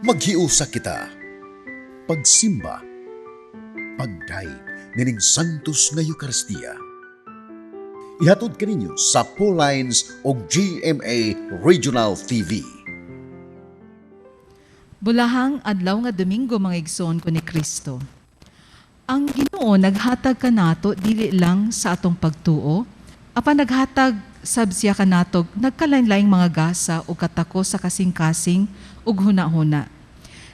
Maghiusa kita. Pagsimba, pagdaig nining Santos nga Eucharistia. Ihatod kaninyo sa Pauline's o GMA Regional TV. Bulahang adlaw nga Domingo mga igsoon ko ni Kristo. Ang Ginoo naghatag kanato dili lang sa atong pagtuo, apan naghatag sab siya kanato nagkalain-laing mga gasa o katako sa kasing-kasing ug huna-huna.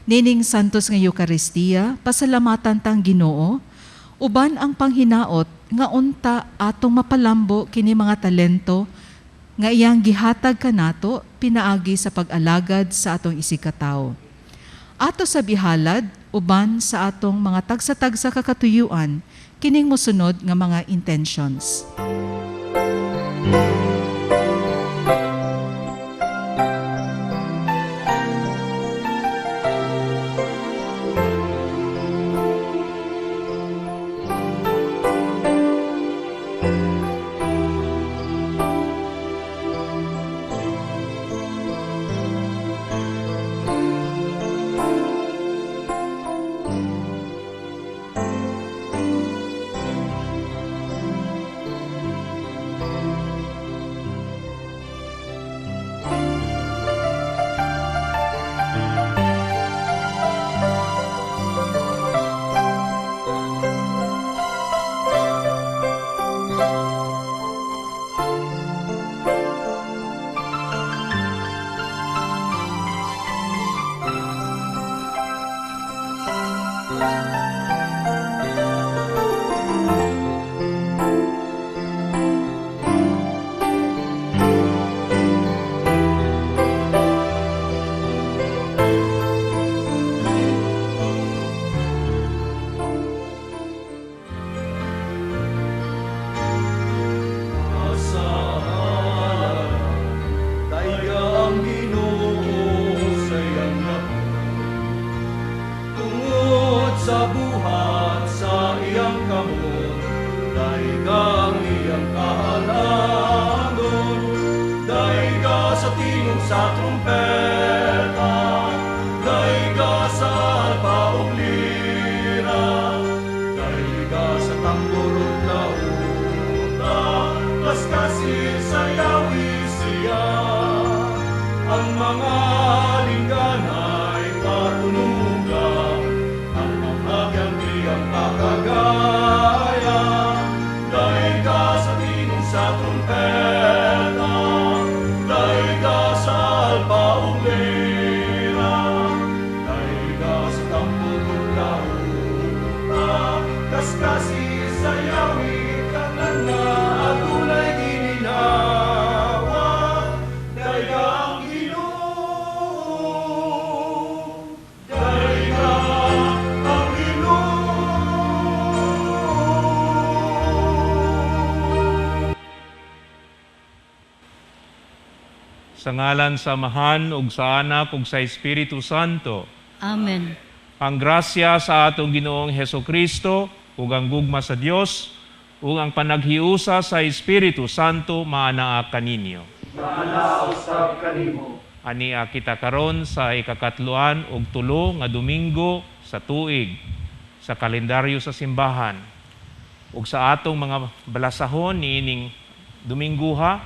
Nining Santos nga Eucharistia, pasalamatan tang Ginoo, uban ang panghinaot nga unta atong mapalambo kini mga talento nga iyang gihatag kanato pinaagi sa pag-alagad sa atong isikatawo. Ato sa bihalad, uban sa atong mga tagsa-tagsa kakatuyuan, kining mosunod nga mga intentions. Sa buhat sa iyang kamot, daigang iyang kahalangon, daiga sa tingog sa trumpeta, daiga sa alpa ug lira, daiga sa tambor ug lauta, kas kasi sayawi siya, ang mga lingganay patunugan. Kagaya, daiga sa tingog sa trumpeta, daiga sa alpa ug lira, daiga sa tambor ug lauta, kaskasi sayawi kanan nga adunay gininawa, daiga ang Ginoo, daiga ang Ginoo. Sa ngalan sa Amahan ug sa Anak ug sa Espiritu Santo. Amen. Ang grasya sa atong Ginoong Hesukristo ug ang gugma sa Dios ug ang panaghiusa sa Espiritu Santo maanaa kaninyo. Maanaa usab kanimo. Ania kita karon sa ikakatluan ug tulo nga Domingo sa tuig sa kalendaryo sa simbahan. Ug sa atong mga balasahon niining Dominguha,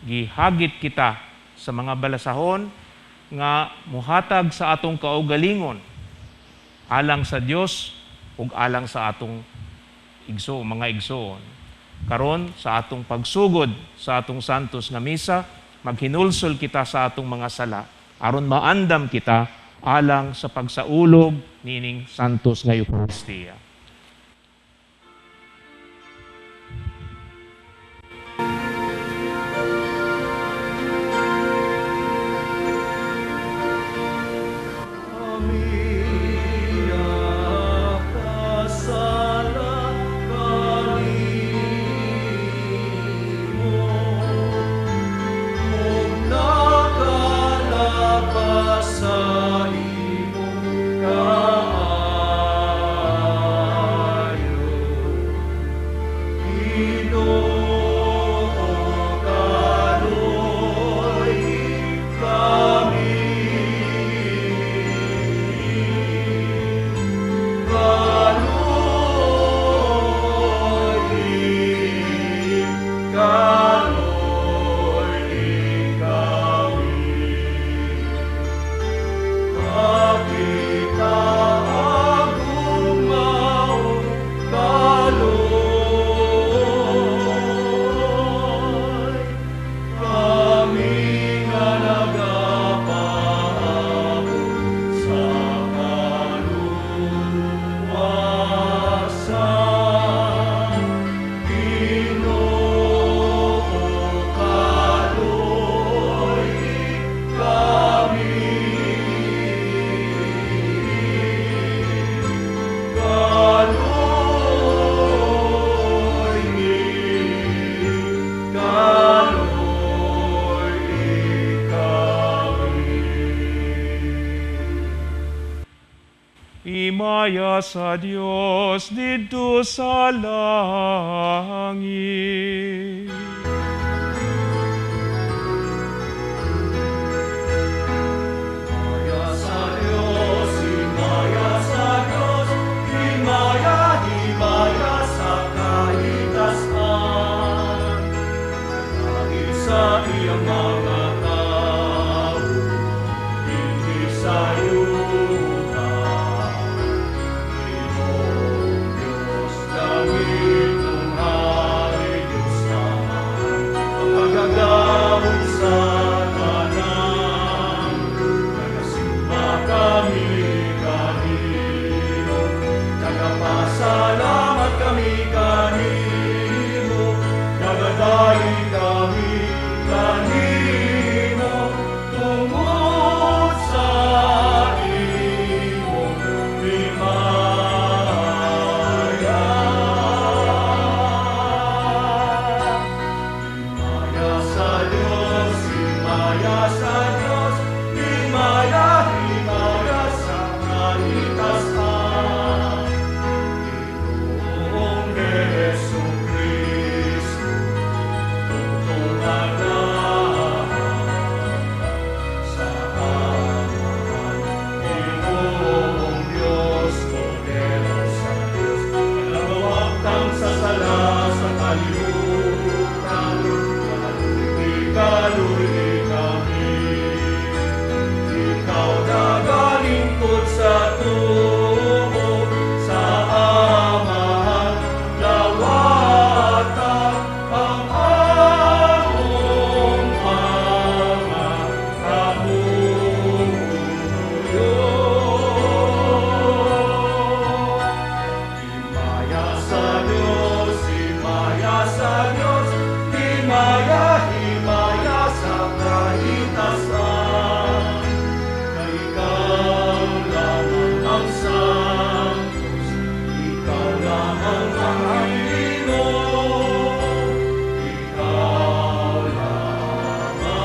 gihagit kita sa mga balasahon nga muhatag sa atong kaugalingon alang sa Dios ug alang sa atong mga igsoon. Karon sa atong pagsugod sa atong santos nga misa, maghinulsol kita sa atong mga sala aron maandam kita alang sa pagsaulog nining santos nga Eucharistia. himaya sa Dios didto sa langit. Himaya sa Diyos, himaya sa Diyos, himaya, himaya sa kaitasan. Dahil sa iyang mga tao, hindi sa yuta. Ginoong Diyos, langit ng hari, Diyos naman, ang magagawin sa tanan. Nagasimba kami kanino, nagapasalamat kami kanino, nagadali kami kanino, tungod sa imong himaya. Himaya sa Diyos, himaya sa Diyos, himaya, himaya sa kaligtasan. Ginoong Jesucristo, tutungan sa Ama. Ginoong Diyos, Kordero sa Diyos, nagawagtang sa sala sa kalibutan, kaluhi kami. Ikaw nagalingkod sa tuo, sa Amahan, lawatan ang among mga kabuyo. Himaya sa Diyos, himaya sa Diyos, himaya, himaya sa kaitasan. Na ikaw lamang ang santos, ikaw lamang ang Panginoon, ikaw lamang ang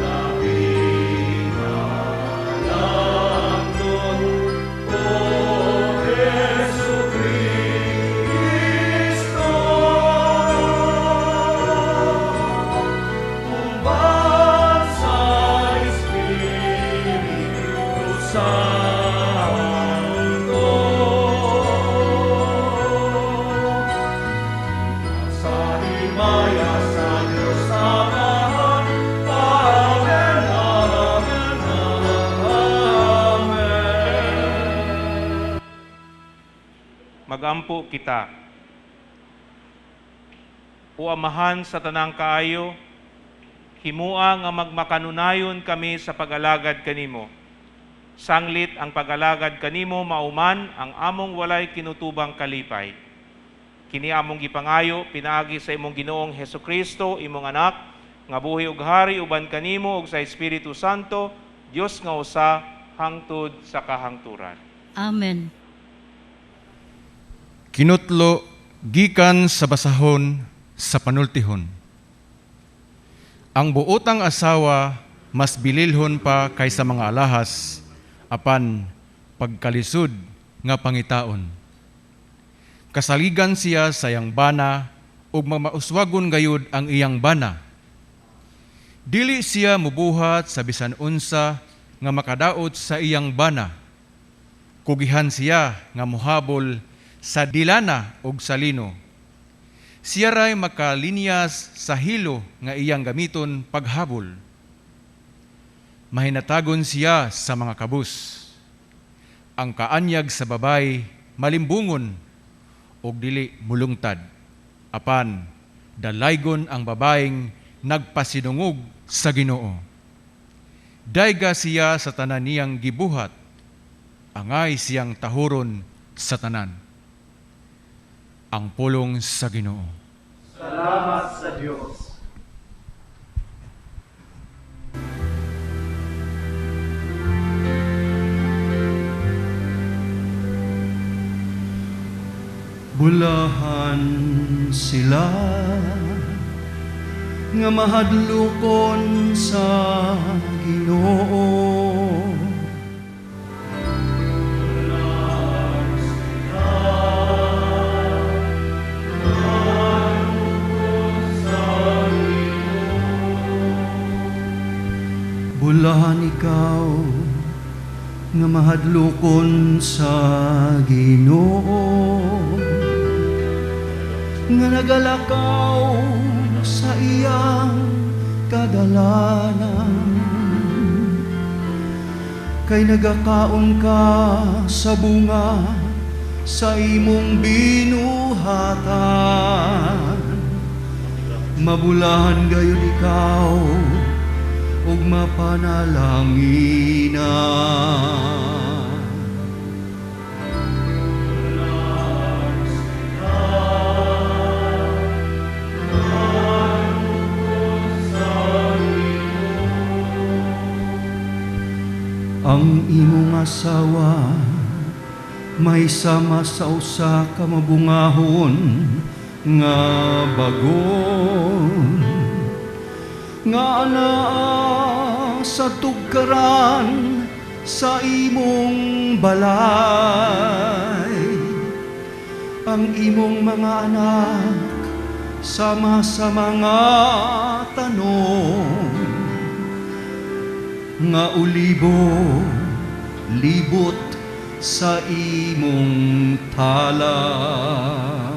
nahingalangton, O Jesucristo. Umban sa Espiritu Santo. Sa himaya sa Diyos Amahan. Amen, amen, amen. Magampo kita. O Amahan sa tanang kaayo, himua nga magmakanunayon kami sa pag-alagad kanimo. Sanglit ang pag-alagad kanimo mauman ang among walay kinutubang kalipay. Kini among gipangayo pinaagi sa imong Ginoong Hesukristo, imong anak, nga buhi ug hari uban kanimo ug sa Espiritu Santo, Dios nga usa hangtod sa kahangturan. Amen. Kinutlo gikan sa basahon sa panultihon. Ang buotang asawa mas bililhon pa kaysa mga alahas apan pagkalisod nga pangitaon. Kasaligan siya sa iyang bana ug mamauswagon gayud ang iyang bana. Dili siya mubuhat sa bisan unsa nga makadaot sa iyang bana. Kugihan siya nga muhabol sa dilana ug sa lino. Siya ray makalinyas sa hilo nga iyang gamiton paghabol. Mahinatagon siya sa mga kabus. Ang kaanyag sa babay malimbungon ug dili mulungtad. Apan dalaygon ang babaeng nagpasidungog sa Ginoo. Dayga siya sa tanan niyang gibuhat. Angay siyang tahuron sa tanan. Ang pulong sa Ginoo. Salamat sa Diyos. Bulahan sila nga mahadlokon sa Ginoo. nga mahadlokon sa Ginoo, nga nagalakaw sa iyang kadalanan, kay nagakaon ka sa bunga sa imong binuhatan. Mabulahan gayon ikaw ug mapanalanginan. Ang imong asawa may sama sa usa ka mabungahon nga bagon, nga anaa sa tugkaran sa imong balay. Ang imong mga anak sama sa mga tanong, nga ulibo libot sa imong talad.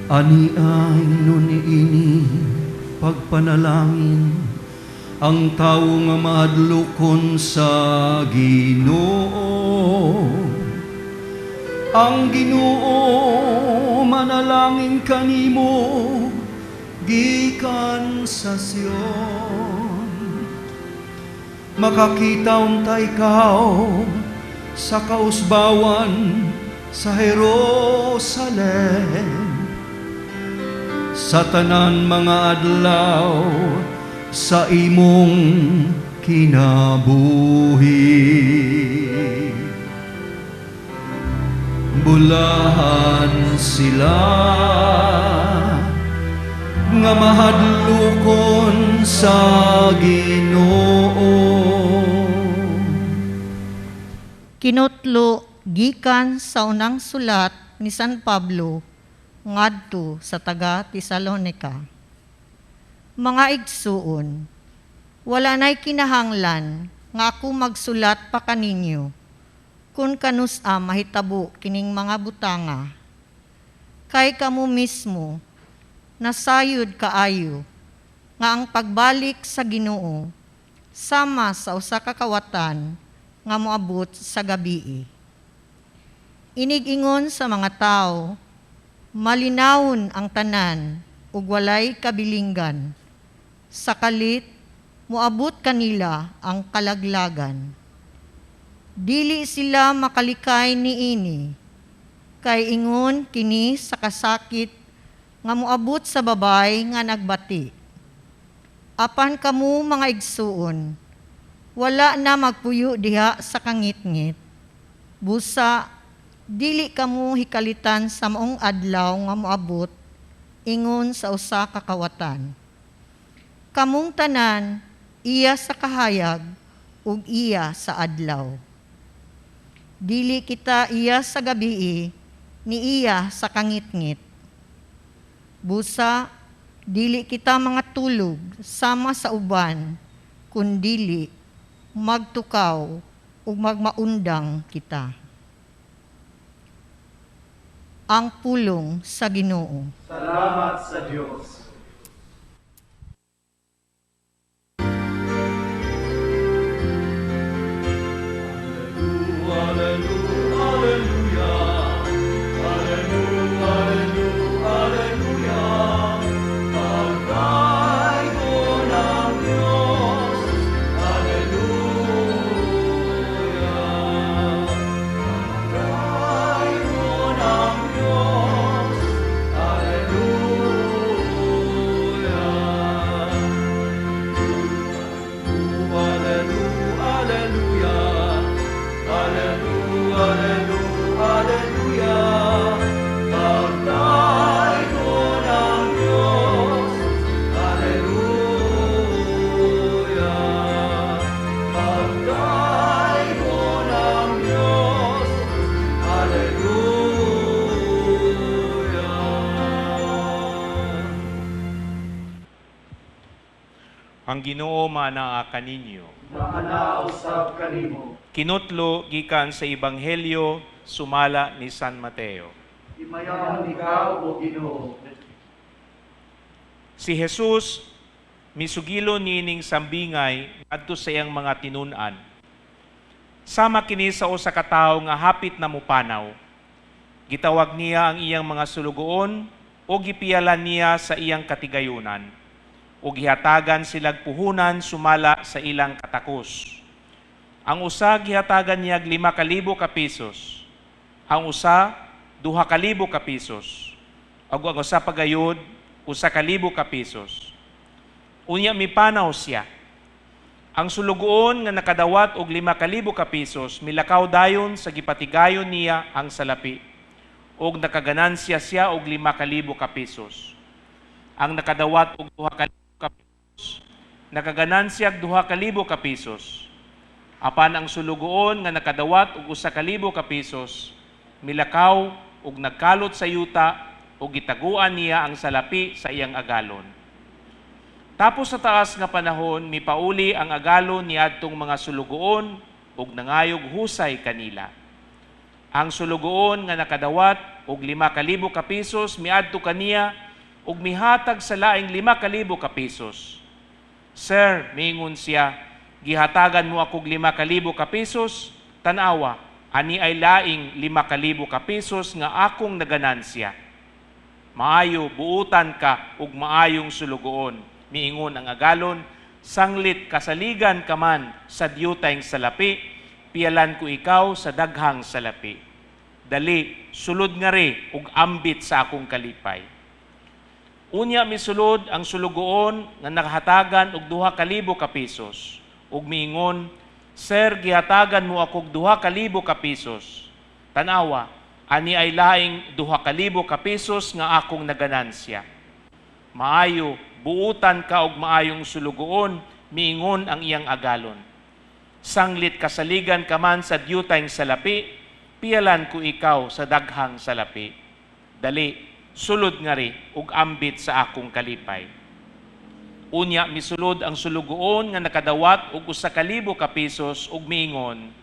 Ani ay nuniini pagpanalangin ang tao nga mahadlokon sa Ginoo. Ang Ginoo manalangin kanimo gikan sa Sion. Makakita unta ikaw sa kausbawan sa Jerusalem, sa tanan mga adlaw sa imong kinabuhi. Bulahan sila nga mahadlokon sa Ginoo. Kinutlo gikan sa unang sulat ni San Pablo ngadto sa taga Tesalonica. Mga igsuon, wala na'y kinahanglan nga ako magsulat pa kaninyo kung kanus-a mahitabo kining mga butanga. Kay kamo mismo, nasayod kaayo nga ang pagbalik sa Ginoo sama sa usa ka kawatan nga moabot sa gabii. Inig-ingon sa mga tao, malinawon ang tanan ug walay kabilinggan. Sa kalit, moabot kanila ang kalaglagan. Dili sila makalikay niini, kay ingon kini sa kasakit nga moabot sa babay nga nagbati. Apan kamu mga igsuon, wala na magpuyo diha sa kangit-ngit. Busa, dili kamu hikalitan sa maong adlaw nga moabot, ingon sa usa ka kawatan. Kamong tanan, iya sa kahayag, ug iya sa adlaw. Dili kita iya sa gabii, ni iya sa kangit-ngit. Busa, dili kita mga tulog sama sa uban, kundili magtukaw ug magmaundang kita. Ang pulong sa Ginoo. Salamat sa Diyos. Ang Ginoo manaa kaninyo. Naanausab kanimo. Kinutlo gikan sa Ebanghelyo sumala ni San Mateo. Himayaw ikaw o Ginoo. Si Jesus misugilo nining sambingay adto sa iyang mga tinun-an. Sama kini sa usa ka tawo nga hapit na mupanaw. Gitawag niya ang iyang mga sulugoon o gipiyalan niya sa iyang katigayunan. O gihatagan silag puhunan sumala sa ilang katakos. Ang usa gihatagan niya 5,000 ka pesos. Ang usa 2,000 ka pesos. Ug ang usa pagayod 1,000 ka pesos. Unya mipanaw siya. Ang sulugoon nga nakadawat og 5,000 ka pesos milakaw dayon sa gipatigayon niya ang salapi. Og nakaganansya siya og 5,000 ka pesos. Ang nakadawat og 2,000 ka pesos nakaganansya og 2,000 ka pesos. Apan ang sulugoon nga nakadawat og 1,000 ka pesos milakaw og nagkalot sa yuta o gitaguan niya ang salapi sa iyang agalon. Tapos sa taas nga panahon, mipauli ang agalon niadtong mga sulugoon ug nangayog husay kanila. Ang sulugoon nga nakadawat og 5,000 ka pesos miadto kaniya ug mihatag sa laing 5,000 ka pesos. Sir, mingon siya, gihatagan mo akog 5,000 ka pesos, tanawa, ani ay laing 5,000 ka pesos nga akong naganansya. Maayo, buutan ka ug maayong sulugoon. Miingon ang agalon, sanglit kasaligan ka man sa diyutayng salapi, piyalan ko ikaw sa daghang salapi. Dali, sulod nga ri ug ambit sa akong kalipay. Unya misulod ang sulugoon nga nakahatagan og 2,000 ka pesos. Ug miingon, Sir, gihatagan mo akog 2,000 ka pesos. Tanawa, ani ay laing 2,000 ka pesos nga akong naganansya. Maayo, buutan ka og maayong sulugoon, miingon ang iyang agalon. Sanglit kasaligan ka man sa diyutayng salapi, piyalan ko ikaw sa daghang salapi. Dali, sulod nga ri ug ambit sa akong kalipay. Unya misulod ang sulugoon nga nakadawat og 1,000 ka pesos ug miingon,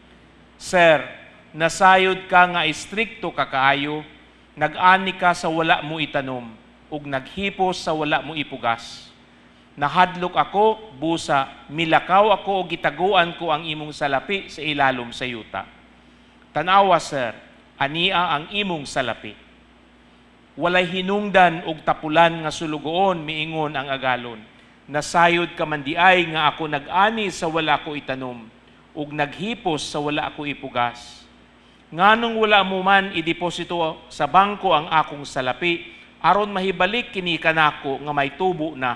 Sir, nasayod ka nga istrikto ka kaayo, nag-ani ka sa wala mo itanom, ug naghipos sa wala mo ipugas. Nahadlok ako, busa, milakaw ako o gitaguan ko ang imong salapi sa ilalom sa yuta. Tanawa, Sir, ania ang imong salapi. Walay hinungdan og tapulan nga sulugoon, miingon ang agalon. Nasayod ka man diay nga ako nag-ani sa wala ko itanom, ug naghipos sa wala ko ipugas. Nganong wala mo man ideposito sa bangko ang akong salapi, aron mahibalik kini kanako nga may tubo na.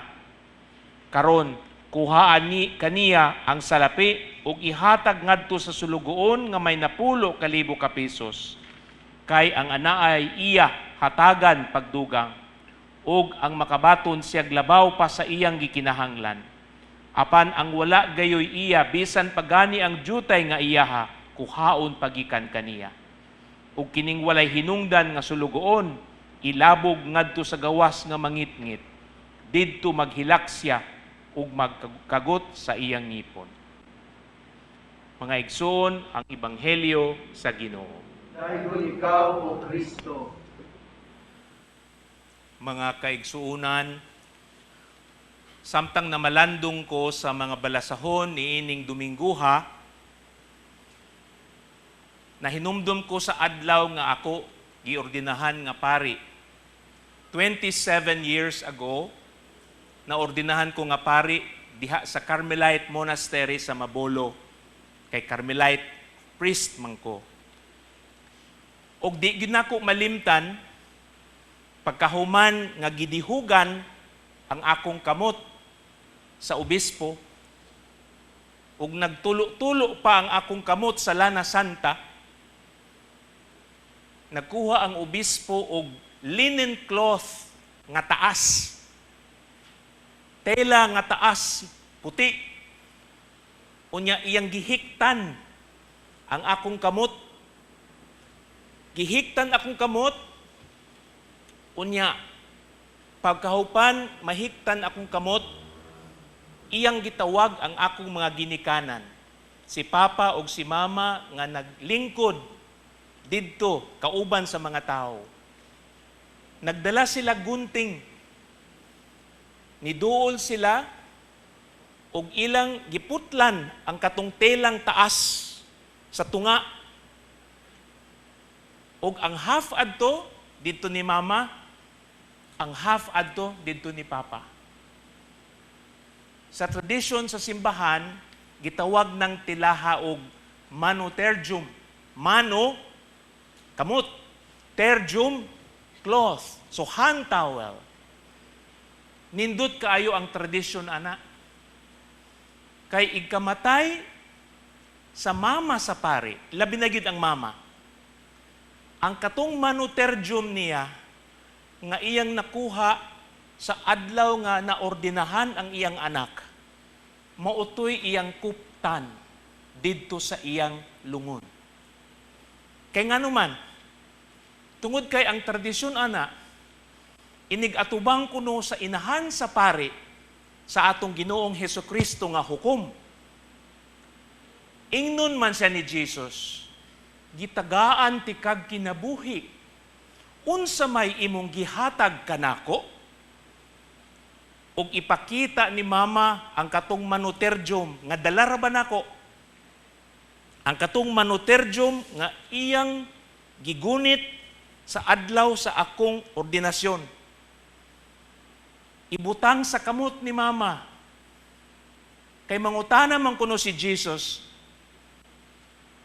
Karon, kuhaan ni kaniya ang salapi ug ihatag ngadto sa sulugoon nga may 10,000 ka pesos. Kay ang anaay iya hatagan pagdugang ug ang makabaton siya glabaw pa sa iyang gikinahanglan. Apan ang wala gayoy iya bisan pagani ang jutay nga iyaha kuhaon pagikan kaniya. Ug kining walay hinungdan nga sulugoon ilabog ngadto sa gawas nga mangitngit. Didto maghilak siya ug magkagot sa iyang ngipon. Mga igsoon, ang Ebanghelyo sa Ginoo. Dahil ikaw o Kristo. Mga kaigsuunan, samtang namalandong ko sa mga balasahon ni ining Domingguha, nahinumdum ko sa adlaw nga ako giordinahan nga pari. 27 years ago, naordinahan ko nga pari diha sa Carmelite Monastery sa Mabolo. Kay Carmelite priest man ko. Og di ginako malimtan, pagkahuman nga gidihugan ang akong kamot sa obispo, ug nagtulo-tulo pa ang akong kamot sa Lana Santa, nagkuha ang obispo og linen cloth nga taas. Tela nga taas, puti. Unya iyang gihiktan ang akong kamot. Gihiktan akong kamot. Unya, pagkahupan, mahiktan akong kamot. iyang gitawag ang akong mga ginikanan. Si Papa o si Mama nga naglingkod didto kauban sa mga tao. Nagdala sila gunting. Niduol sila og ilang giputlan ang katong telang taas sa tunga. Og ang half adto didto ni Mama, ang half adto didto ni Papa. Sa tradisyon sa simbahan, gitawag ng tilaha og manotergium. Mano, kamot. Tergium, cloth. So hand towel. Nindot kaayo ang tradisyon, ana. Kay igkamatay sa mama sa pari, labi na gyud ang mama. Ang katong manotergium niya, nga iyang nakuha sa adlaw nga naordinahan ang iyang anak, mautoy iyang kuptan didto sa iyang lungon. Kay nganuman, tungod kay ang tradisyon ana, inig-atubang kuno sa inahan sa pari sa atong Ginoong Hesukristo nga hukom. Ingnon man siya ni Jesus, gitagaan ti kag kinabuhi, unsa may imong gihatag kanako, ug ipakita ni Mama ang katong manotergium nga dala ra ba nako, ang katong manotergium nga iyang gigunit sa adlaw sa akong ordinasyon. Ibutang sa kamot ni Mama. Kay mangutana man kuno si Jesus,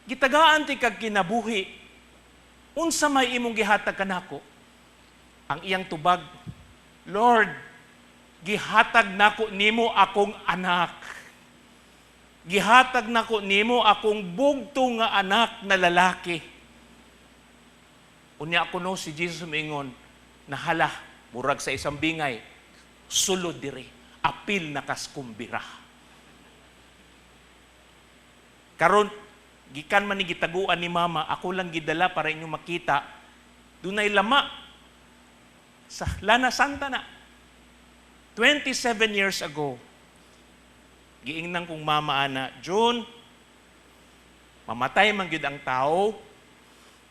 gitagaan ti kag kinabuhi, unsa may imong gihatag kanako? Ang iyang tubag, Lord, gihatag nako nimo akong anak. Gihatag nako nimo akong bugtong nga anak na lalaki. Unya kuno si Jesus mingon, nahala, murag sa isang bingay, sulod diri, apil na kaskumbira. Karon, gikan man ni gitaguan ni Mama, ako lang gidala para inyo makita, dunay lama sa Lana Santa na. 27 years ago, giingnan kong Mama ana, June, mamatay man gyud ang tao,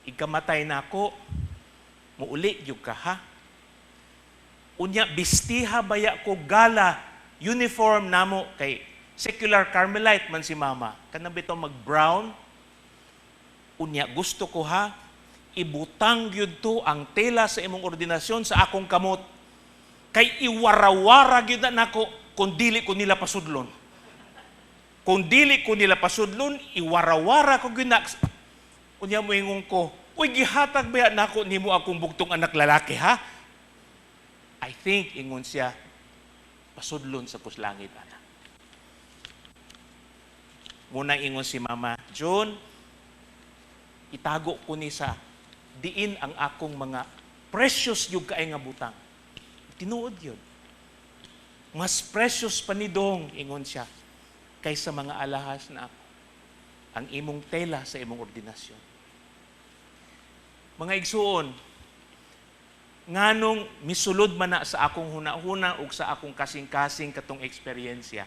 ikamatay na ako, muuli gyud ka ha. Unya, bistiha baya ko gala, uniform namo kay secular Carmelite man si Mama. Kanang bitaw mag-brown. Unya, gusto ko ha, ibutang gyud to ang tela sa imong ordinasyon sa akong kamot. Kay iwarawara gyud na nako kung dili ko nila pasudlon. Kung dili ko nila pasudlon, iwarawara ko gyud na. Unya, moingon ko, uy, gihatag baya nako nimo akong bugtong anak lalaki ha? I think, ingon siya, pasudlon sa kuslangit, anak. Munang ingon si Mama, John, itago ko ni sa diin ang akong mga precious yung kaay nga butang. Tinuod yun. Mas precious pa ni Dong, ingon siya, kaysa mga alahas na ako. Ang imong tela sa imong ordinasyon. Mga igsuon, nganong misulod man na sa akong huna-huna o sa akong kasing-kasing katong eksperyensya.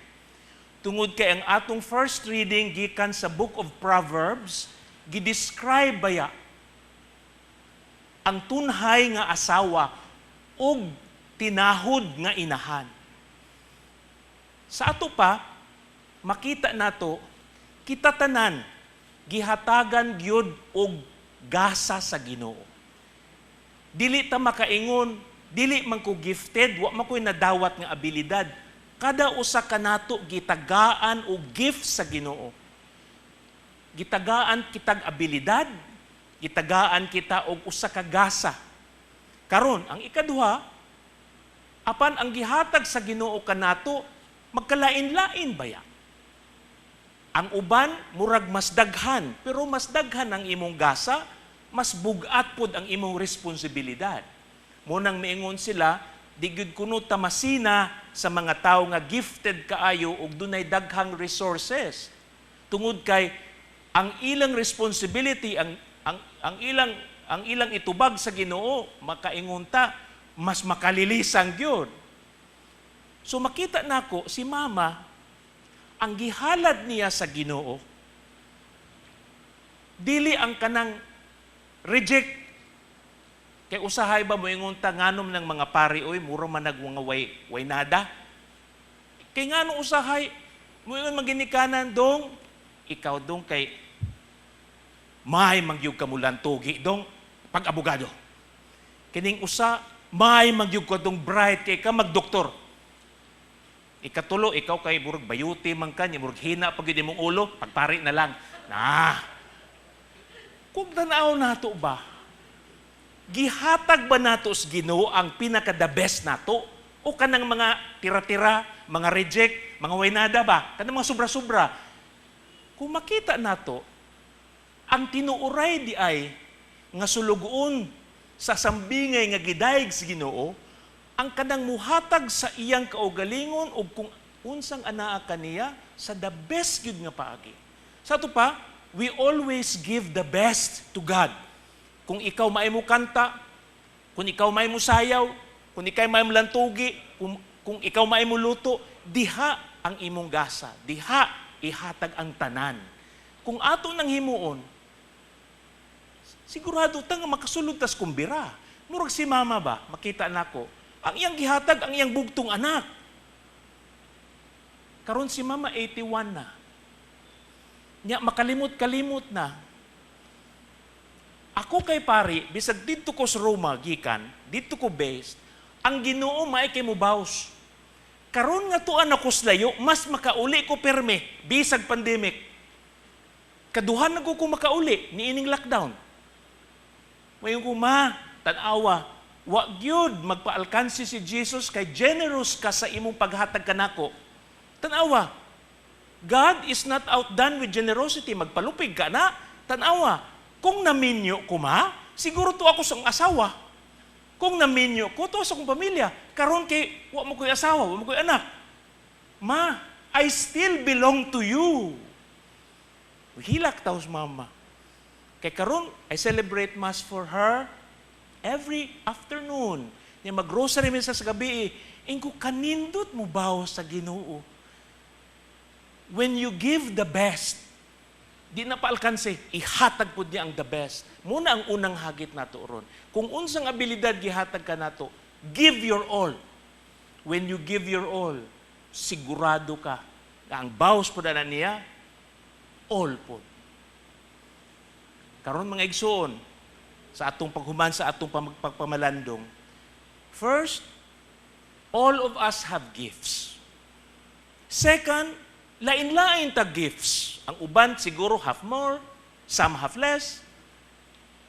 Tungod kay ang atong first reading gikan sa Book of Proverbs, gidescribe baya ang tunhay nga asawa ug tinahod nga inahan. Sa ato pa, makita nato, kita tanan, gihatagan gyud og gasa sa Ginoo. Dili ta makaingon, dili man ko gifted, wa man ko'y nadawat nga abilidad. Kada usa ka nato gitagaan o gift sa Ginoo. Gitagaan kitag abilidad, gitagaan kita og usa ka gasa. Karon, ang ikaduha, apan ang gihatag sa Ginoo kanato, magkalain-lain baya. Ang uban murag mas daghan, pero mas daghan ang imong gasa, mas bugat pod ang imong responsibilidad. Munang miingon sila, di gyud kuno tamasina sa mga tao nga gifted kaayo ug dunay daghang resources. Tungod kay ang ilang responsibility, ang ilang itubag sa Ginoo, makaingon ta, mas makalilisang gyud. So makita nako si Mama ang gihalad niya sa Ginoo, dili ang kanang reject. Kay usahay ba mo ingon ta nganom ng mga pari, oy, mura man nagwanga way nada. Kay ngano usahay, mo ingon maginikanan dong, ikaw dong kay may magyug kamulan tugi dong pag-abogado. Kining usa, may magyug ka dong bright kay ka magdoktor. Ikatulo, ikaw kay murag bayuti man ka, murag hina pag yun mong ulo, pagpari na lang. Kung tanaw nato ba, gihatag ba nato sa Ginoo ang pinaka-the best nato? O kanang mga tira-tira, mga reject, mga waynada ba? Kanang mga sobra-sobra. Kung makita nato, ang tinuuray di ay nga sulugoon sa sambingay nga gidayeg sa Ginoo, ang kanang muhatag sa iyang kaugalingon o kung unsang anaa kaniya sa the best gyud nga paagi. Sa ito pa, we always give the best to God. Kung ikaw maay mo kanta, kung ikaw maay mo sayaw, kung ikaw maay mo lantugi, kung ikaw maay mo luto, diha ang imong gasa, diha ihatag ang tanan. Kung ato nang himuon, sigurado ta nga makasulod tas kumbira. Murag si mama ba, makita nako, ang iyang gihatag, ang iyang bugtong anak. Karon si mama 81 na. Nya makalimot-kalimot na. Ako kay pari, bisag dito ko sa Roma, gikan, dito ko based, ang Ginoo maay kay mubaws. Karon nga tuan ako sa layo, mas makauli ko perme, bisag pandemic. Kaduhan na ko makauli, niining lockdown. Mayon ko, ma, tanawa, wa gyud magpaalkansi si Jesus kay generous ka sa imong paghatag kanako. Tanawa, God is not outdone with generosity. Magpalupig ka na. Tanawa, kung naminyo ko ma, siguro to ako sa asawa. Kung naminyo ko, to sa akong pamilya. Karon kay, wa mo ko'y asawa, wa mo ko'y anak. Ma, I still belong to you. Hilak taos mama. Kay karon, I celebrate Mass for her every afternoon. Niya mag-grocery minsan sa gabi, ingko kanindot mo bawo sa Ginoo. When you give the best, di na paalkanse, ihatag po niya ang the best. Muna ang unang hagit nato ron. Kung unsang abilidad gihatag ka nato, give your all. When you give your all, sigurado ka na ang bawas po na niya, all po. Karon mga igsoon, sa atong paghuman, sa atong pagpamalandong, first, all of us have gifts. Second, lain-lain ta gifts. Ang uban siguro have more, some have less.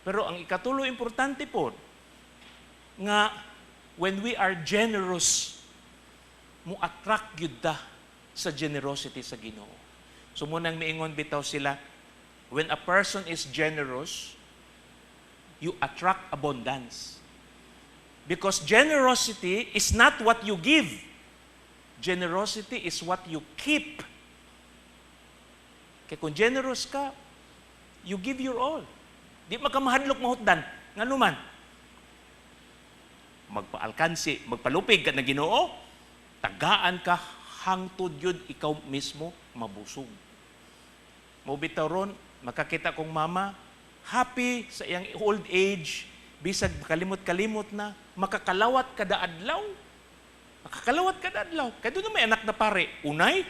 Pero ang ikatulo importante po, nga when we are generous, mu-attract yun ta sa generosity sa Ginoo. So munang miingon bitaw sila, when a person is generous, you attract abundance. Because generosity is not what you give. Generosity is what you keep. Kaya kung generous ka, you give your all. Di makamahadlok mahutdan. Nga naman, magpaalkansi, magpalupig ka na Ginoo, tagaan ka, hangtod yun, ikaw mismo mabusog. Mubitaw ron, makakita kong mama, happy sa iyang old age, bisag kalimot-kalimot na, makakalawat kada adlaw. Makakalawat kada adlaw. Kaya doon na may anak na pare, unay.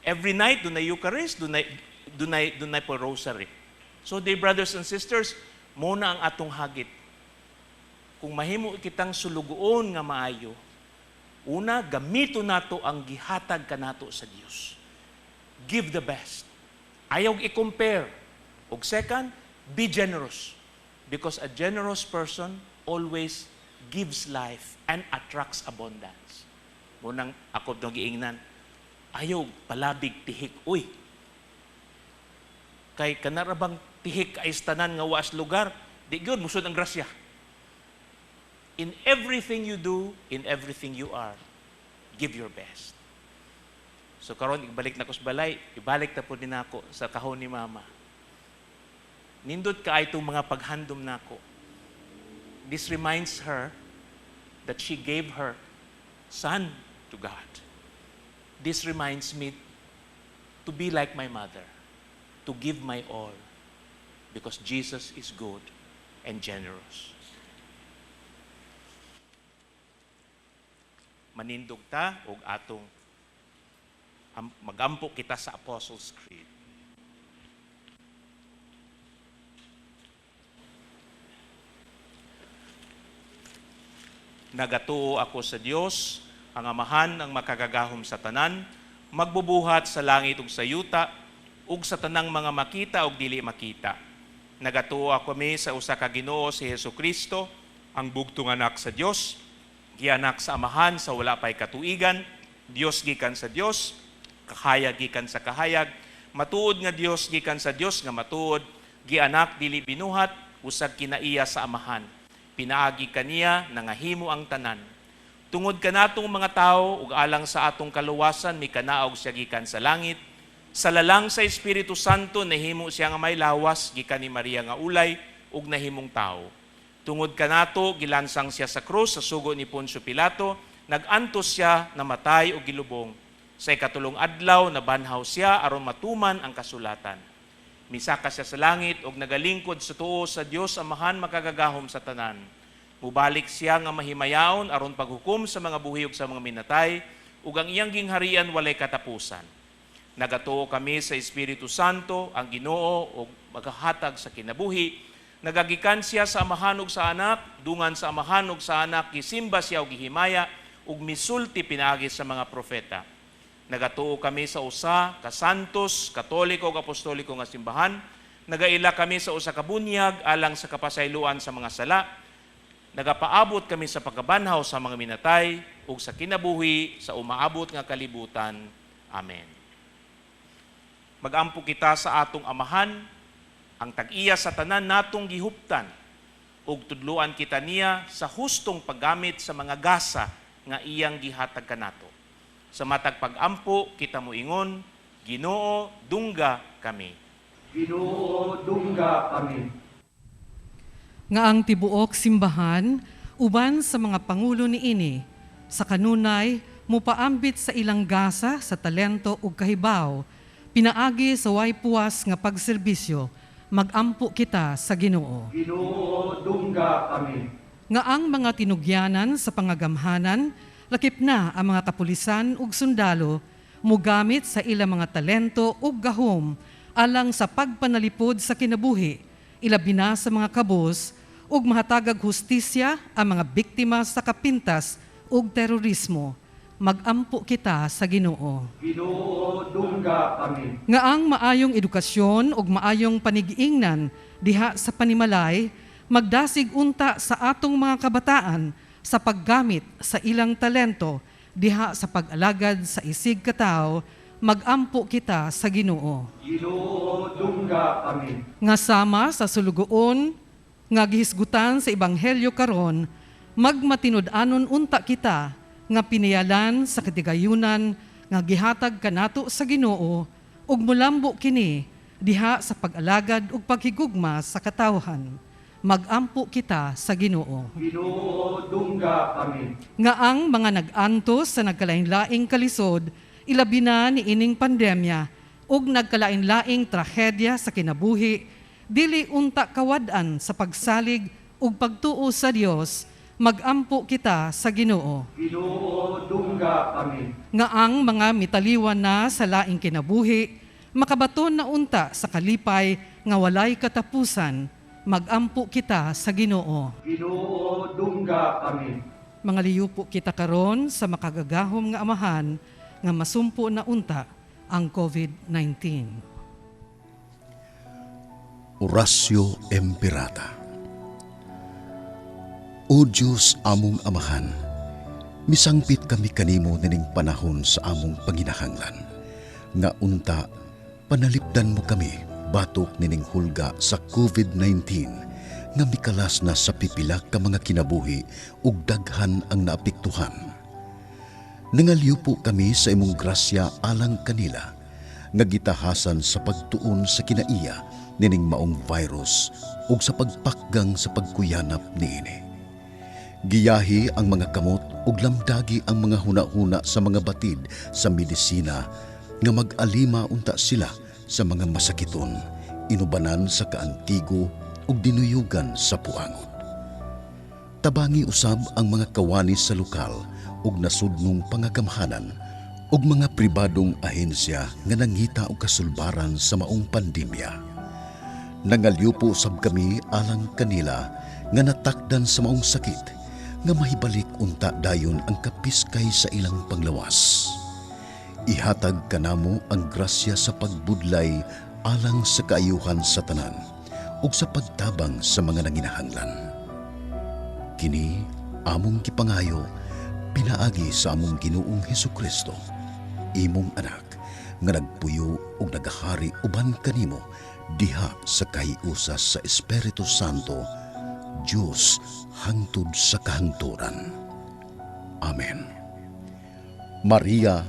Every night, doon na Eucharist, doon na po rosary. So, dear brothers and sisters, muna ang atong hagit. Kung mahimo kitang sulugoon nga maayo, una, gamito nato ang gihatag kanato sa Dios. Give the best. Ayaw i-compare. O second, be generous. Because a generous person always gives life and attracts abundance. Munang ako nung giingnan, ayaw palabig tihik. Uy, kay kanarabang tihik ay tanan nga waas lugar, di gyud musod ang grasya. In everything you do, in everything you are, give your best. So karon ibalik na ko sa balay, ibalik ta po din ako sa kahon ni mama. Nindot ka ay itong mga paghandom nako. This reminds her that she gave her son to God. this reminds me to be like my mother, to give my all, because Jesus is good and generous. Manindog ta og atong magampo kita sa Apostles' Creed. Nagatuo ako sa Dios, ang Amahan ang makagagahom sa tanan, magbubuhat sa langit ug sa yuta, ug sa tanang mga makita ug dili makita. Nagatuo ako kami sa usa ka Ginoo si Hesukristo, ang bugtong anak sa Dios, gianak sa Amahan sa wala pay katuigan, Dios gikan sa Dios, kahayag gikan sa kahayag, matuod nga Dios gikan sa Dios nga matuod, gianak dili binuhat, usag kinaiya sa Amahan. Pinaagi kaniya nangahimo ang tanan. Tungod kanatong mga tao ug alang sa atong kaluwasan mikanaog siya gikan sa langit. Sa lalang sa Espiritu Santo nahimo siya nga may lawas gikan ni Maria nga ulay ug nahimong tao. Tungod kanato gilansang siya sa krus sa sugo ni Poncio Pilato, nagantos siya namatay ug gilubong. Sa ikatulong adlaw nabanhaw siya aron matuman ang kasulatan. Misaka siya sa langit ug nagalingkod sa tuo sa Dios Amahan makagagahom sa tanan. Mubalik siya nga mahimayaon aron paghukom sa mga buhi ug sa mga minatay ug ang iyang gingharian walay katapusan. Nagatuo kami sa Espiritu Santo, ang Ginoo ug maghahatag sa kinabuhi. Nagagikan siya sa Amahan ug sa Anak, dungan sa Amahan ug sa Anak gisimba siya ug gihimaya ug misulti pinaagi sa mga propeta. Nagatuo kami sa usa ka santos, katoliko ug apostoliko nga simbahan. Nagaila kami sa usa ka bunyag alang sa kapasayloan sa mga sala. Nagapaabot kami sa pagkabanhaw sa mga minatay ug sa kinabuhi sa umaabot nga kalibutan. Amen. Magampo kita sa atong Amahan, ang tag-iya sa tanan natong gihuptan ug tudloan kita niya sa hustong paggamit sa mga gasa nga iyang gihatag kanato. Sa matag pag-ampo, kita mo ingon, Ginoo, dungga kami. Ginoo, dungga kami. Nga ang tibuok simbahan, uban sa mga pangulo ni ini, sa kanunay, mupaambit sa ilang gasa sa talento ug kahibaw, pinaagi sa way puwas nga pagserbisyo, magampo kita sa Ginoo. Ginoo, dungga kami. Nga ang mga tinugyanan sa pangagamhanan, lakip na ang mga kapulisan ug sundalo mugamit sa ilang mga talento ug gahom alang sa pagpanalipod sa kinabuhi, ilabi na sa mga kabus ug mahatagag hustisya ang mga biktima sa kapintas ug terorismo. Magampo kita sa Ginoo. Ginoo, dungga kami. Nga ang maayong edukasyon ug maayong panigiingnan diha sa panimalay magdasig unta sa atong mga kabataan sa paggamit sa ilang talento diha sa pag-alagad sa isig katao, magampo kita sa Ginoo. Ginoo, dungga kami. Nga sama sa sulugoon, nga gihisgutan sa Ebanghelyo karon, magmatinud-anon unta kita, nga piniyalan sa katigayunan, nga gihatag kanato sa Ginoo, ug mulambo kini diha sa pag-alagad ug paghigugma sa katawhan. Magampo kita sa Ginoo. Ginoo, dungga kami. Nga ang mga nag-antos sa nagkalain-laing kalisod, ilabi na ni ining pandemya, ug nagkalain-laing trahedya sa kinabuhi, dili unta kawadan sa pagsalig ug pagtuo sa Dios, magampo kita sa Ginoo. Ginoo, dungga kami. Nga ang mga mitaliwan na sa laing kinabuhi, makabaton na unta sa kalipay nga walay katapusan, magampo kita sa Ginoo. Ginoo, dungga kami. Mga liyupo kita karon sa makagagahom nga Amahan nga masumpo na unta ang COVID-19. Orasyo Emperata. O Diyos among Amahan, misangpit kami kanimo nining panahon sa among panginahanglan, nga unta panalipdan mo kami batok nining hulga sa COVID-19 nga mikalas na sa pipila ka mga kinabuhi ug daghan ang naapektuhan. Nangalyupo kami sa imong grasya alang kanila nga gitahasan sa pagtuon sa kinaiya nining maong virus ug sa pagpakgang sa pagkuyanap niini. Giyahi ang mga kamot ug lamdagi ang mga hunahuna sa mga batid sa medisina nga mag-alima unta sila sa mga masakiton, inubanan sa kaantigo ug dinuyugan sa puangot. Tabangi usab ang mga kawani sa lokal ug nasudnong pangagamhanan ug mga pribadong ahensya nga nangita og kasulbaran sa maong pandemya. Nangalyupo sab kami alang kanila nga natakdan sa maong sakit nga mahibalik unta dayon ang kapiskay sa ilang panglawas. Ihatag kanamo ang grasya sa pagbudlay alang sa kaayuhan sa tanan ug sa pagtabang sa mga nanginahanglan. Kini among kipangayo pinaagi sa among Ginoong Hesukristo, imong anak nga nagpuyo ug nagahari uban kanimo diha sa kahiusas sa Espiritu Santo, Dios hangtod sa kahangturan. Amen. Maria,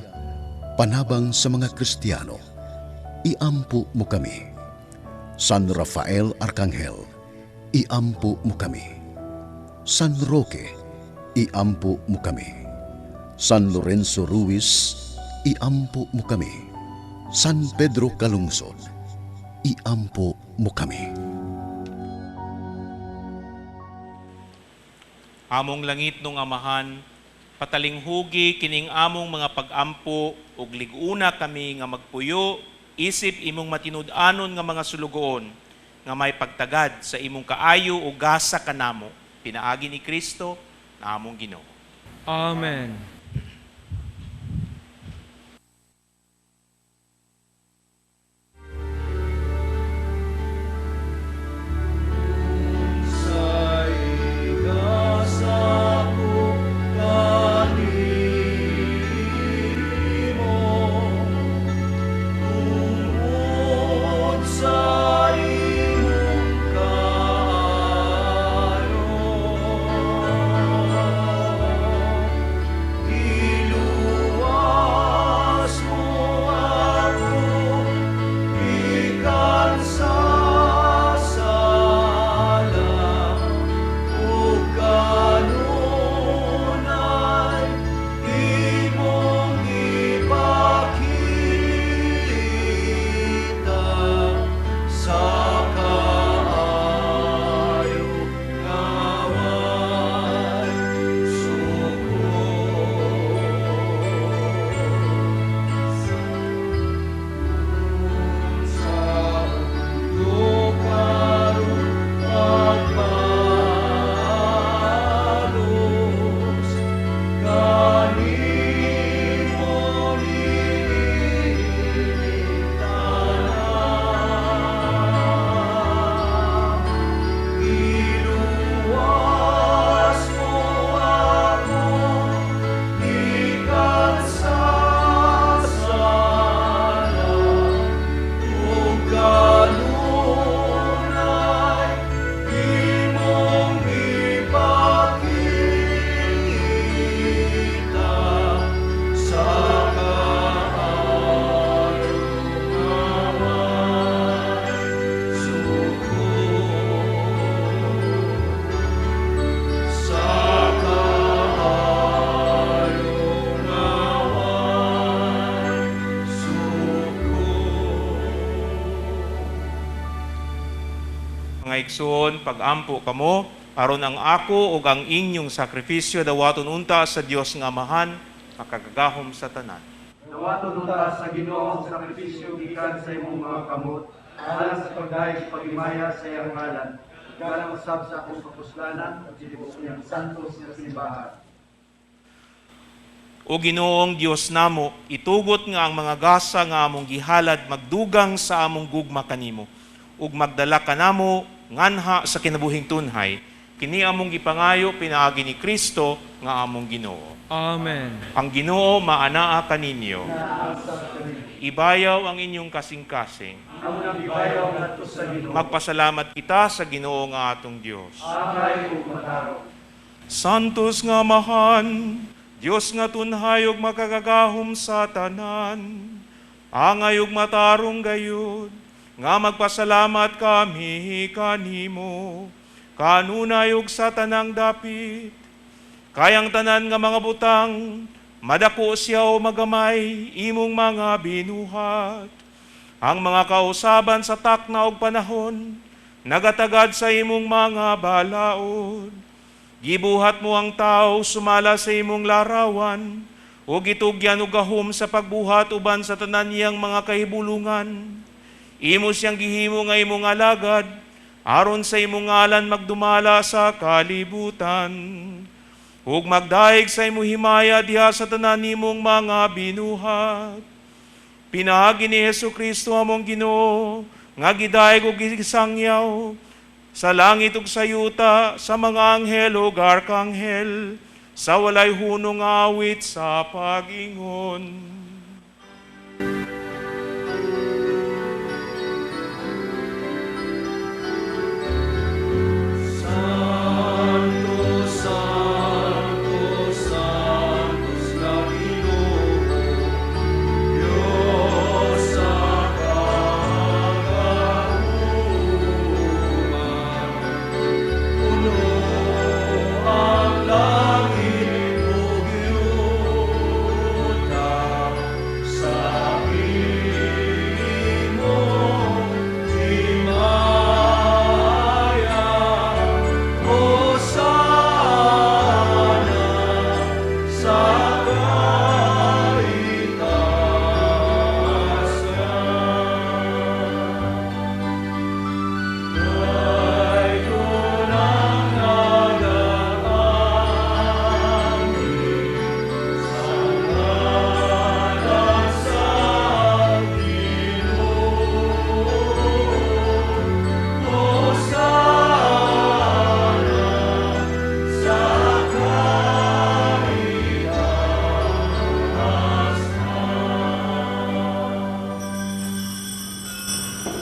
panabang sa mga Kristiyano, iampo mo kami. San Rafael Arcangel, iampo mo kami. San Roque, iampo mo kami. San Lorenzo Ruiz, iampo mo kami. San Pedro Calungsod, iampo mo kami. Among langit nung Amahan, patalinghugi kining among mga pag-ampo ug liguna kami nga magpuyo isip imong matinud-anon nga mga sulugoon nga may pagtagad sa imong kaayo ug gasa kanamo, pinaagi ni Kristo na among Ginoo. Amen. Mga igsoon, pag-ampo kamo, aron ang ako ug ang inyong sakripisyo dawaton unta sa Dios nga Amahan, makagagahom sa tanan. Dawaton unta sa Ginoo ang sakripisyo gikan sa imong mga kamot, alang sa pagdahig pagimaya sa iyang ngalan, galang usab sa akong kapuslanan ug silibok niyang santos nga simbahan. O Ginoong Dios namo, itugot nga ang mga gasa nga among gihalad magdugang sa among gugma kanimo, ug magdala kanamo nganha sa kinabuhing tunhay, kini among gipangayo pinaagi ni Kristo nga among Ginoo. Amen. Ang Ginoo maanaa kaninyo. Ibayaw ang inyong kasing-kasing. Ang nagibayaw ngadto sa Ginoo. Magpasalamat kita sa Ginoo nga atong Dios. Angay ug mataro. Santos nga Amahan, Dios nga tunhay ug makagagahom sa tanan, angay ug matarong gayud, nga magpasalamat kami kanimo, kanunay ug sa tanang dapit, Kayang tanan nga mga butang, madako siyaw magamay, imong mga binuhat. Ang mga kausaban sa takna og panahon, nagatagad sa imong mga balaod. Gibuhat mo ang tao, sumala sa imong larawan, o gitugyan og gahom sa pagbuhat uban sa tanan niyang mga kahibulungan. Imo siyang gihimo nga imong alagad, aron sa imong ngalan magdumala sa kalibutan. Ug magdaig sa imong himaya diha sa tanan nimong mga binuhat. Pinagi ni Jesucristo among Ginoo, nga gidaig ug gisangyaw, sa langit ug sa yuta, sa mga anghel ug arkanghel, sa walay hunong awit sa pag-ingon.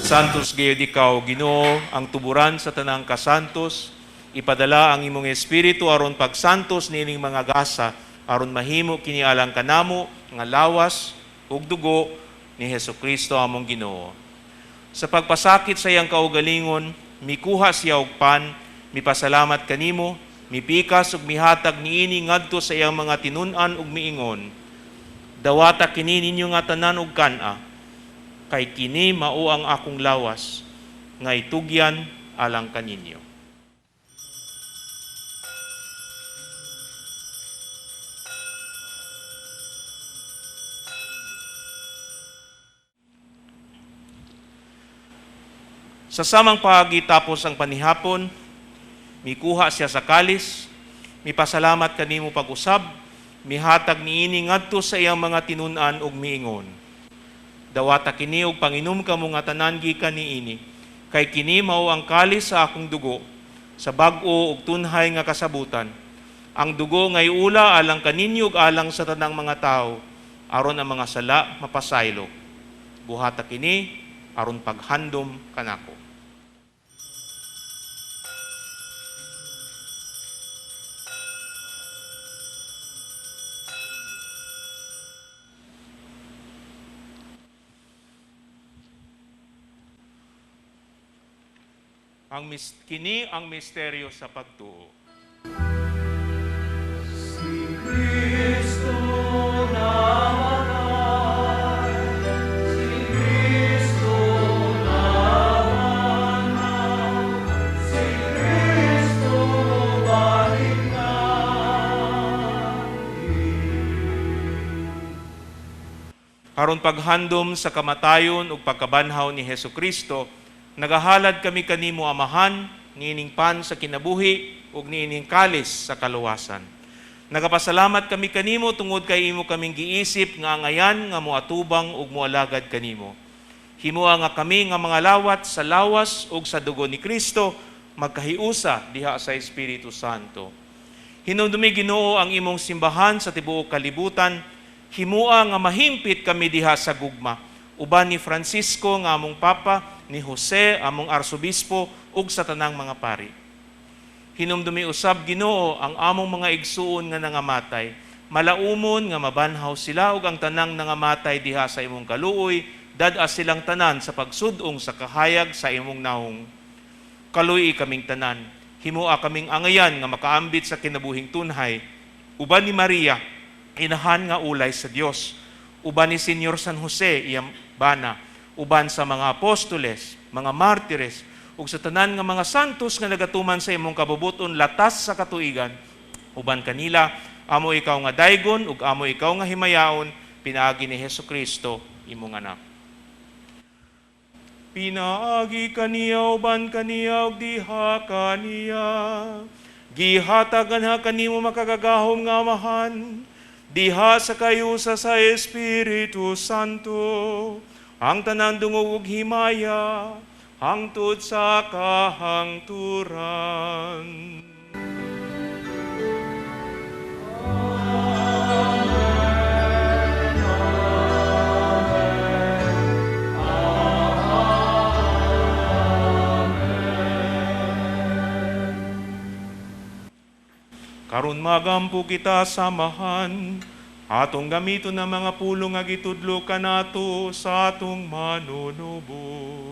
Santos gayud ikaw, Ginoo, ang tuburan sa tanang kasantos, ipadala ang imong espiritu aron pagsantos nining mga gasa, aron mahimo kini alang kanamo nga lawas ug dugo ni Hesukristo among Ginoo. Sa pagpasakit sa iyang kaugalingon, mikuha siya og pan, mipasalamat kanimo, mipikas ug mihatag niini ngadto sa iyang mga tinun-an ug miingon, dawata kini ninyo nga tanan og kana, kay kini mao ang akong lawas, nga itugyan alang kaninyo. Sa samang paagi tapos ang panihapon, mikuha siya sa kalis, mipasalamat kanimo pag-usab, mihatag niini ngadto sa iyang mga tinun-an ug miingon, dawata kini og panginom kamo nga tanan gikan niini, kay kini mao ang kalis sa akong dugo, sa bag-o ug tunhay nga kasabutan. Ang dugo nga iula alang kaninyo ug alang sa tanang mga tao, aron ang mga sala mapasaylo. Buhata kini aron paghandom kanako. Kini ang misteryo sa pagtuo. Si Kristo namatay, si Kristo nawanaw, si Kristo balik aron paghandom sa kamatayon ug pagkabanhaw ni Hesukristo, nagahalad kami kanimo amahan, niining pan sa kinabuhi, ug niining kalis sa kaluwasan. Nagapasalamat kami kanimo tungod kay imo kaming giisip nga angayan nga moatubang ug moalagad kanimo. Himuha nga kami nga mga lawat sa lawas ug sa dugo ni Kristo, magkahiusa diha sa Espiritu Santo. Hinumdumi Ginoo ang imong simbahan sa tibuok kalibutan, himuha nga mahimpit kami diha sa gugma, uban ni Francisco nga among Papa, ni Jose among arsobispo ug sa tanang mga pari. Hinumdumi usab Ginoo ang among mga igsuon nga nangamatay, malaumon nga mabanhaw sila ug ang tanang nangamatay diha sa imong kaluoy, dad-a silang tanan sa pagsudong sa kahayag sa imong naong. Kaluoy kaming tanan, himua kaming angayan nga makaambit sa kinabuhing tunhay, uban ni Maria, inahan nga ulay sa Dios, uban ni Senyor San Jose, iyang bana, uban sa mga apostoles, mga martires, ug sa tanan nga mga santos nga nagatuman sa imong kabubuton latas sa katuigan, uban kanila, amo ikaw nga daygon, ug amo ikaw nga himayaon, pinaagi ni Hesukristo, imong anak. Pinaagi kaniya, uban kaniya, ug diha kaniya. Gihatagan ha kanimo makagagahom nga amahan, diha sa kayusa sa Espiritu Santo, ang tanan dungog ug himaya, hangtod sa kahangturan. Karon magampo kita samahan, atong gamiton na mga pulong nga gitudlo kanato sa atong manunubos.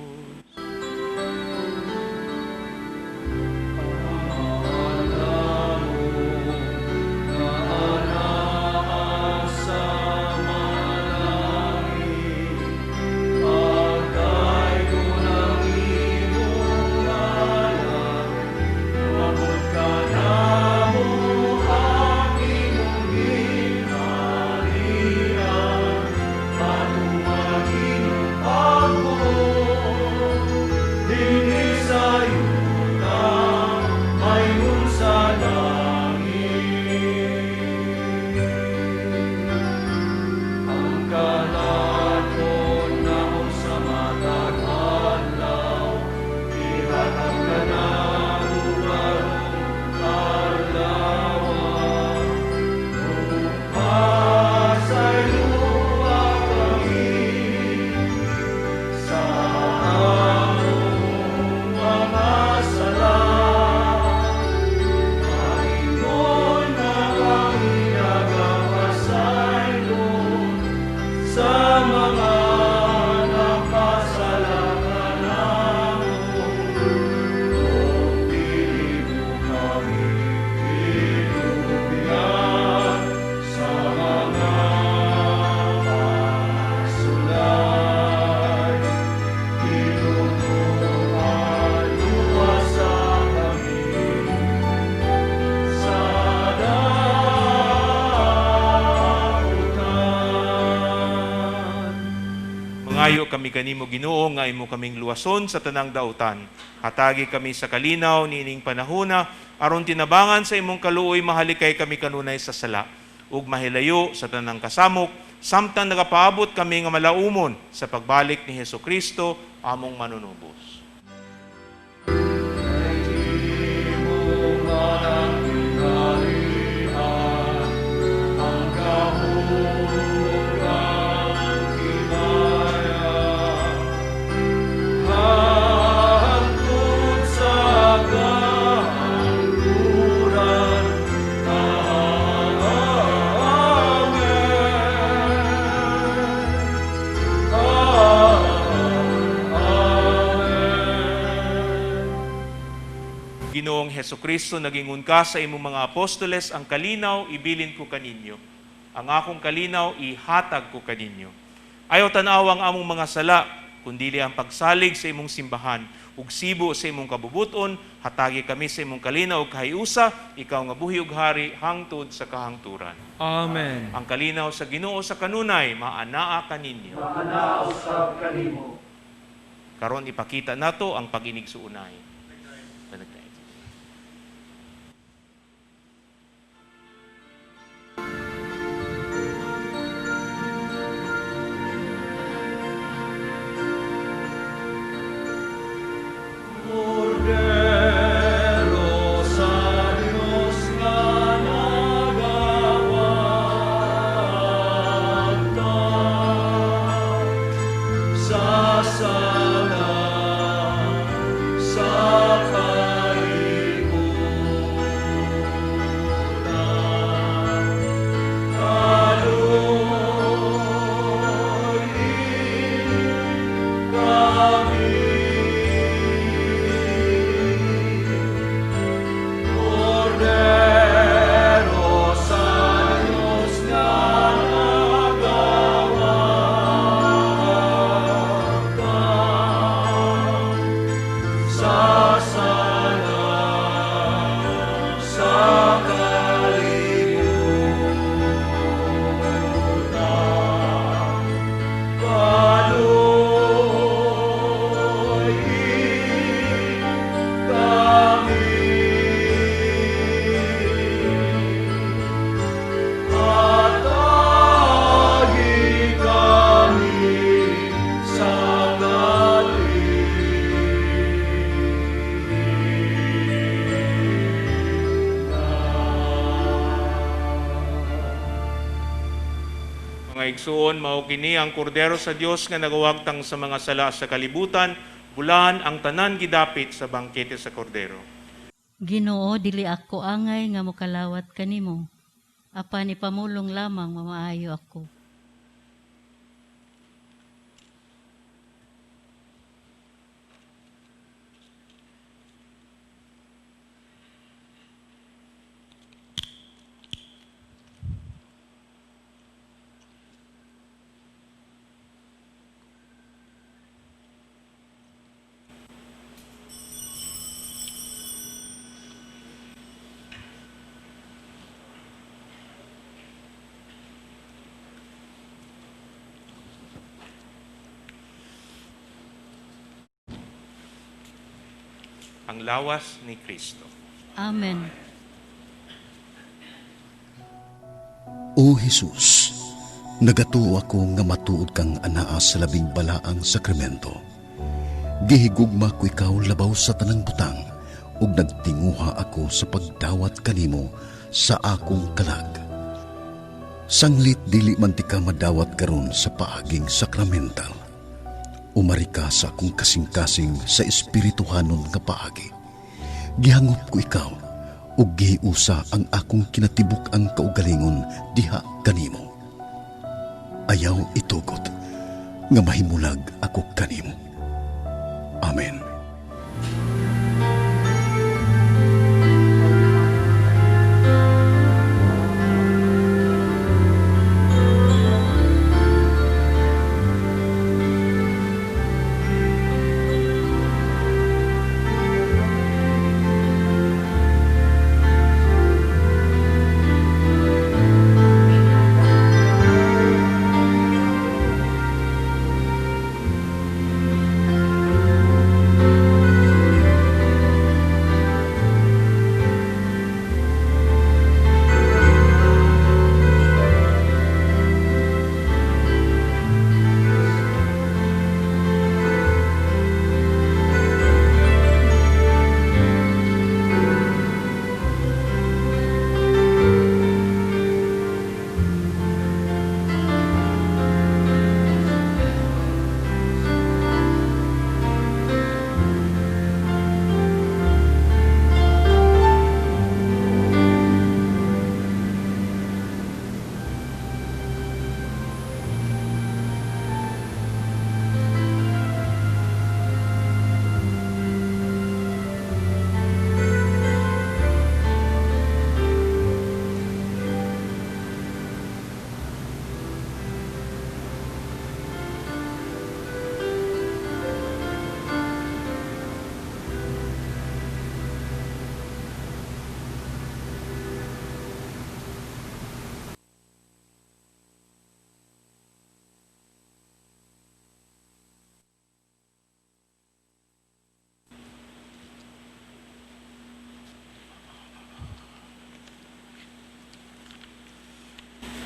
Mangayo kami kanimo Ginoo nga imo kaming luwason sa tanang dautan. Hatagi kami sa kalinaw niining panahona aron tinabangan sa imong kaluoy mahalikay kami kanunay sa sala ug mahilayo sa tanang kasamok samtang nagapaabot kami nga malaumon sa pagbalik ni Hesukristo among manunubos. Ginoong Hesukristo, nagingun ka sa imong mga apostoles, ang kalinaw ibilin ko kaninyo. Ang akong kalinaw ihatag ko kaninyo. Ayaw tanaw ang among mga sala, kundili ang pagsalig sa imong simbahan, ug sibo sa imong kabubuton, hatagi kami sa imong kalinaw ug kahiusa, ikaw nga buhi ug hari hangtod sa kahangturan. Amen. Ang kalinaw sa Ginoo sa kanunay maanaa kaninyo. Maanaa usab kanimo. Karon ipakita nato ang pag-inig sa unay. Sa Mga igsuon, mao kini ang kordero sa Dios nga nagawagtang sa mga sala sa kalibutan, bulan ang tanan gidapit sa bangkete sa kordero. Ginoo, dili ako angay nga mokalawat kanimo. Apan ipamulong lamang mamaayo ako. Ang lawas ni Kristo. Amen. O Jesus, nagatuo ako nga matuod kang anaa sa labing balaang sakramento. Gihigugma ko ikaw labaw sa tanang butang, ug nagtinguha ako sa pagdawat kanimo sa akong kalag. Sanglit dili man ti ka madawat karon sa paaging sakramental. Umari ka sa akong kasing-kasing sa espirituhanon nga paagi. Gihangop ko ikaw, ug gihiusa ang akong kinatibuk ang kaugalingon diha kanimo. Ayaw itugot, nga mahimulag ako kanimo. Amen.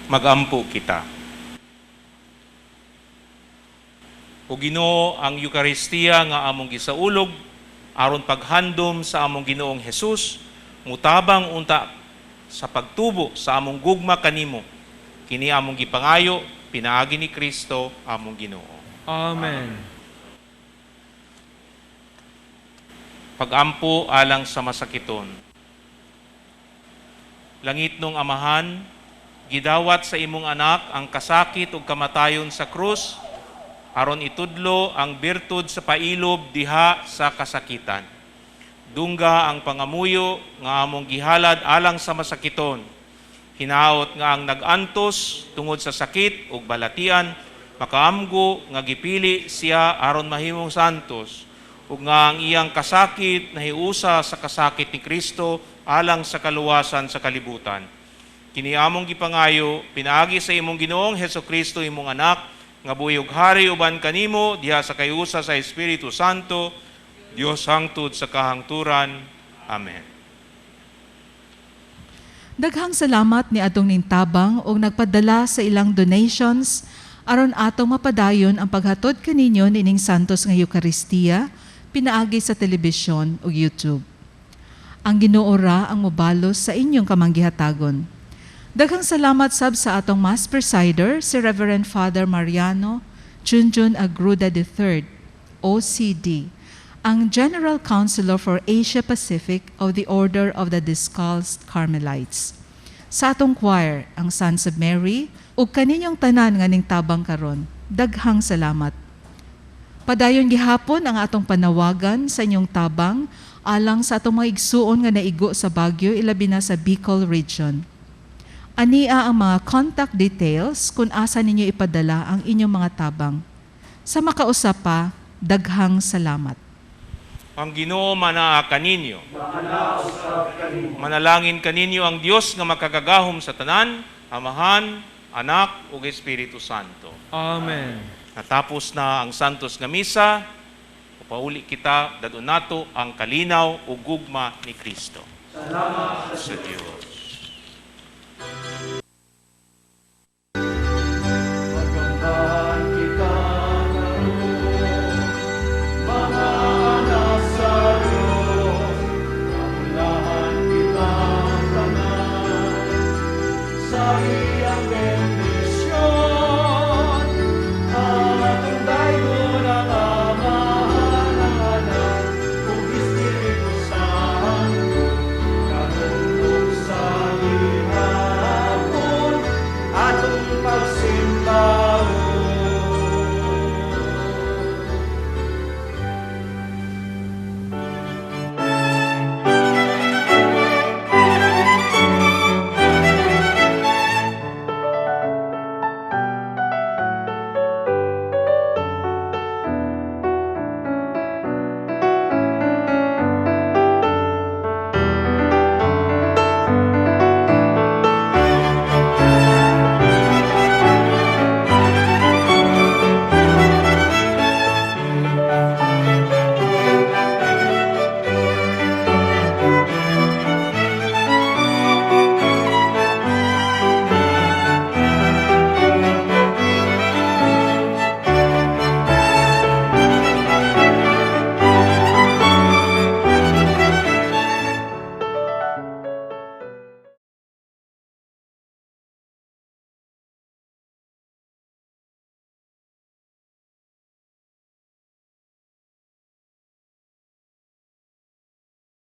Magampo kita. O Ginoo, ang Eukaristiya nga among gisaulog aron paghandom sa among Ginoong Hesus, mutabang unta sa pagtubo sa among gugma kanimo. Kini among gipangayo, pinaagi ni Kristo among Ginoo. Amen. Pagampo alang sa masakiton. Langit nung Amahan, gidawat sa imong anak ang kasakit ug kamatayon sa krus aron itudlo ang birtud sa pailob diha sa kasakitan. Dungga ang pangamuyo nga among gihalad alang sa masakiton. Hinaot nga ang nag-antos tungod sa sakit ug balatian makaamgo nga gipili siya aron mahimong santos ug nga ang iyang kasakit nahiusa sa kasakit ni Kristo alang sa kaluwasan sa kalibutan. Kini among gipangayo, pinaagi sa imong Ginoong Hesukristo imong anak, nga buyog hari uban kanimo, diha sa kayusa sa Espiritu Santo, Dios hangtod sa kahangturan. Amen. Daghang salamat ni atong nintabang o nagpadala sa ilang donations aron atong mapadayon ang paghatod kaninyo nining santos nga Eukaristiya, pinaagi sa telebisyon o YouTube. Ang Ginoo ra ang mobalos sa inyong kamanggihatagon. Daghang salamat sab sa atong Mass Presider, si Reverend Father Mariano Junjun Agruda III, OCD, ang General Counselor for Asia Pacific of the Order of the Discalced Carmelites. Sa atong choir, ang Sons of Mary, ug kaninyong tanan nga ning tabang karon, daghang salamat. Padayon gihapon ang atong panawagan sa inyong tabang alang sa atong mga igsuon nga naigo sa Baguio, ilabi na sa Bicol Region. Ania ang mga contact details kung asa ninyo ipadala ang inyong mga tabang. Sa makausap pa, daghang salamat. Ang Ginoo manaa kaninyo. Manalangin kaninyo ang Dios nga makagagahom sa tanan, Amahan, Anak ug Espiritu Santo. Amen. Natapos na ang Santos nga misa, upauli kita dadon nato ang kalinaw ug gugma ni Kristo. Salamat sa Dios.